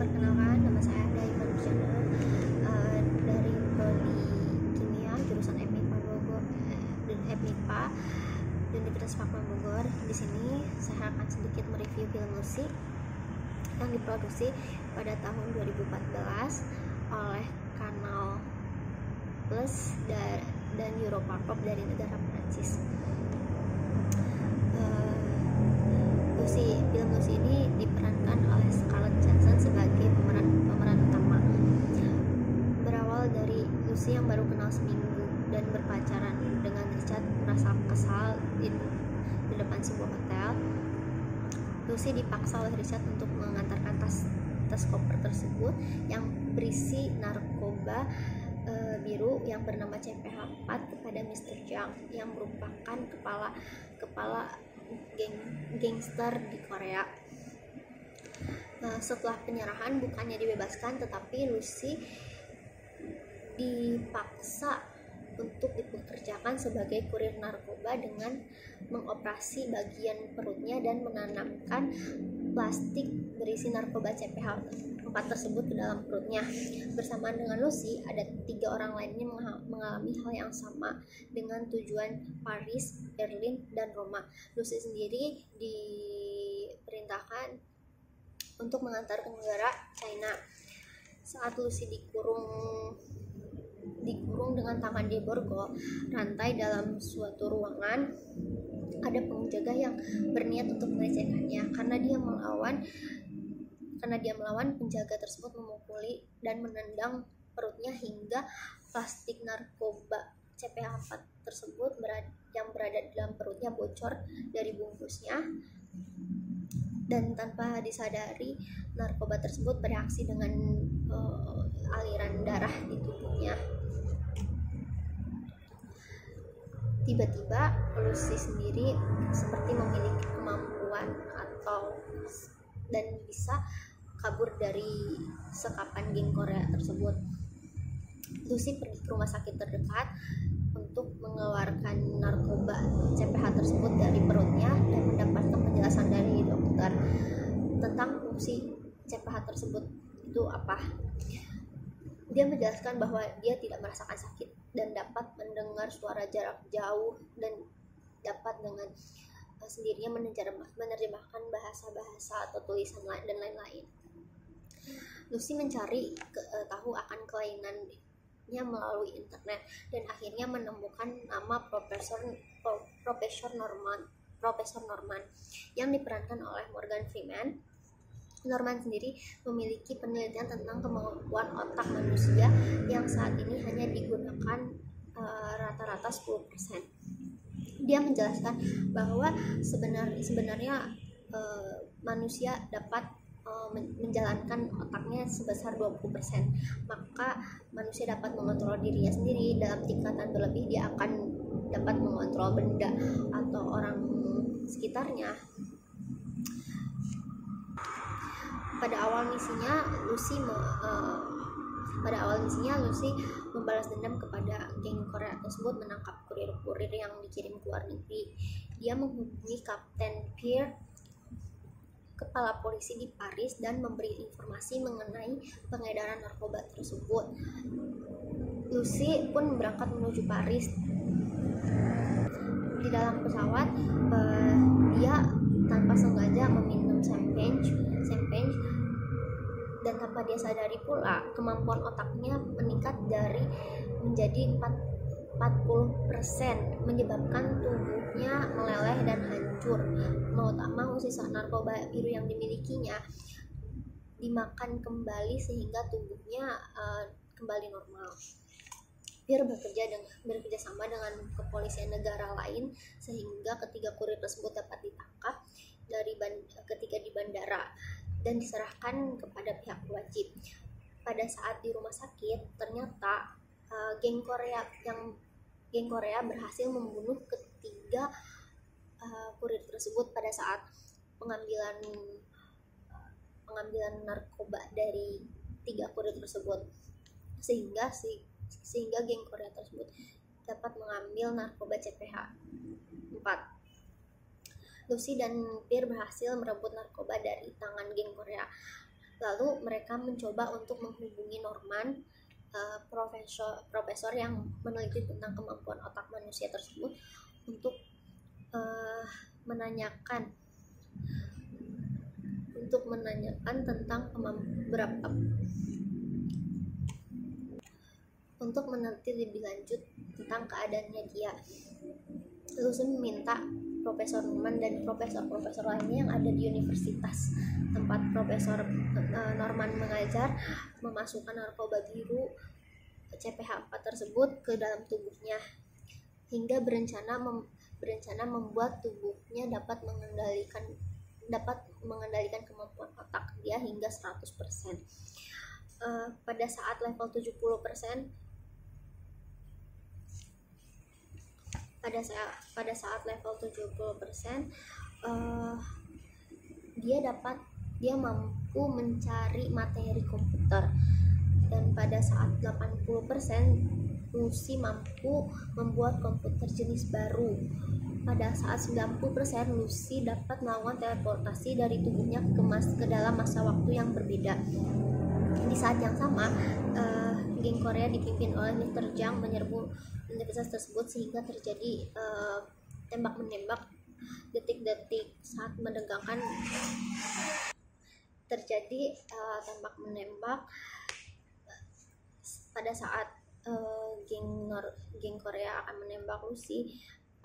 Perkenalkan, nama saya Daiman Nurjana, dari Prodi Kimia, jurusan FMIPA Bogor dan FMIPA dan Universitas Fakman Bogor. Di sini saya akan sedikit mereview film musik yang diproduksi pada tahun 2014 oleh Kanal Plus dan Europapop dari negara Prancis. Film musik ini diperankan oleh Scarlett Johansson sebagai pemeran utama. Berawal dari Lucy yang baru kenal seminggu dan berpacaran dengan Richard merasa kesal di depan sebuah hotel. Lucy dipaksa oleh Richard untuk mengantarkan tas koper tersebut yang berisi narkoba biru yang bernama CPH-4 kepada Mr. Jang yang merupakan kepala gangster di Korea. Setelah penyerahan bukannya dibebaskan, tetapi Lucy dipaksa untuk dipekerjakan sebagai kurir narkoba dengan mengoperasi bagian perutnya dan menanamkan plastik berisi narkoba CPH-4 tersebut ke dalam perutnya. Bersamaan dengan Lucy, ada 3 orang lainnya mengalami hal yang sama dengan tujuan Paris, Berlin, dan Roma. Lucy sendiri diperintahkan untuk mengantar ke negara China. Saat Lucy dikurung dengan tangan di borgol rantai dalam suatu ruangan, ada penjaga yang berniat untuk melecehkannya. Karena dia melawan, penjaga tersebut memukuli dan menendang perutnya hingga plastik narkoba CPH-4 tersebut yang berada di dalam perutnya bocor dari bungkusnya, dan tanpa disadari narkoba tersebut bereaksi dengan aliran darah di tubuhnya. Tiba-tiba Lucy sendiri seperti memiliki kemampuan dan bisa kabur dari sekapan geng Korea tersebut. Lucy pergi ke rumah sakit terdekat untuk mengeluarkan narkoba CPH tersebut dari perutnya dan mendapatkan penjelasan dari dokter tentang fungsi CPH tersebut itu apa. Dia menjelaskan bahwa dia tidak merasakan sakit dan dapat mendengar suara jarak jauh dan dapat dengan sendirinya menerjemahkan bahasa-bahasa atau tulisan dan lain-lain. Lucy mencari tahu akan kelainannya melalui internet dan akhirnya menemukan nama Profesor Norman yang diperankan oleh Morgan Freeman. Norman sendiri memiliki penelitian tentang kemampuan otak manusia yang saat ini hanya digunakan rata-rata 10%. Dia menjelaskan bahwa sebenarnya manusia dapat menjalankan otaknya sebesar 20%. Maka manusia dapat mengontrol dirinya sendiri. Dalam tingkatan berlebih, dia akan dapat mengontrol benda atau orang sekitarnya. Pada awal misinya Lucy membalas dendam kepada geng Korea tersebut menangkap kurir-kurir yang dikirim ke luar negeri. Dia menghubungi Kapten Pierre, kepala polisi di Paris, dan memberi informasi mengenai pengedaran narkoba tersebut. Lucy pun berangkat menuju Paris. Di dalam pesawat, dia tanpa sengaja meminum champagne dan tanpa dia sadari pula kemampuan otaknya meningkat menjadi 40%, menyebabkan tubuhnya meleleh dan hancur. Mau tak mau sisa narkoba biru yang dimilikinya dimakan kembali sehingga tubuhnya kembali normal. Pierre bekerja sama dengan kepolisian negara lain sehingga ketiga kurir tersebut dapat ditangkap ketika di bandara dan diserahkan kepada pihak wajib. Pada saat di rumah sakit, ternyata geng Korea berhasil membunuh ketiga kurir tersebut pada saat pengambilan narkoba dari 3 kurir tersebut, sehingga geng Korea tersebut dapat mengambil narkoba CPH-4. Lucy dan Pierre berhasil merebut narkoba dari tangan geng Korea. Lalu mereka mencoba untuk menghubungi Norman, profesor yang meneliti tentang kemampuan otak manusia tersebut, untuk menanyakan tentang untuk meneliti lebih lanjut tentang keadaannya dia. Lucy meminta Profesor Norman dan profesor-profesor lainnya yang ada di universitas tempat Profesor Norman mengajar memasukkan narkoba biru CPH4 tersebut ke dalam tubuhnya, hingga berencana membuat tubuhnya dapat mengendalikan kemampuan otak dia hingga 100%. Pada saat level 70%, pada saat level 70%, dia mampu mencari materi komputer, dan pada saat 80% Lucy mampu membuat komputer jenis baru. Pada saat 90% Lucy dapat melakukan teleportasi dari tubuhnya ke dalam masa waktu yang berbeda. Di saat yang sama, geng Korea dipimpin oleh Mr. Jang menyerbu universitas tersebut, sehingga terjadi tembak-menembak. Detik-detik saat menegangkan terjadi tembak-menembak pada saat geng Korea akan menembak Lucy.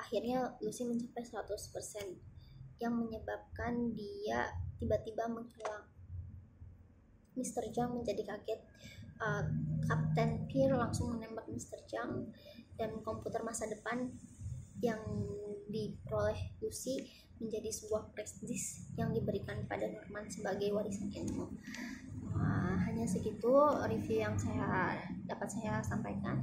Akhirnya Lucy mencapai 100%, yang menyebabkan dia tiba-tiba menghilang. Mr. Jang menjadi kaget. Kapten Peer langsung menembak Mr. Jang, dan komputer masa depan yang diperoleh Lucy menjadi sebuah flash disk yang diberikan pada Norman sebagai warisan ilmu. Hanya segitu review yang dapat saya sampaikan.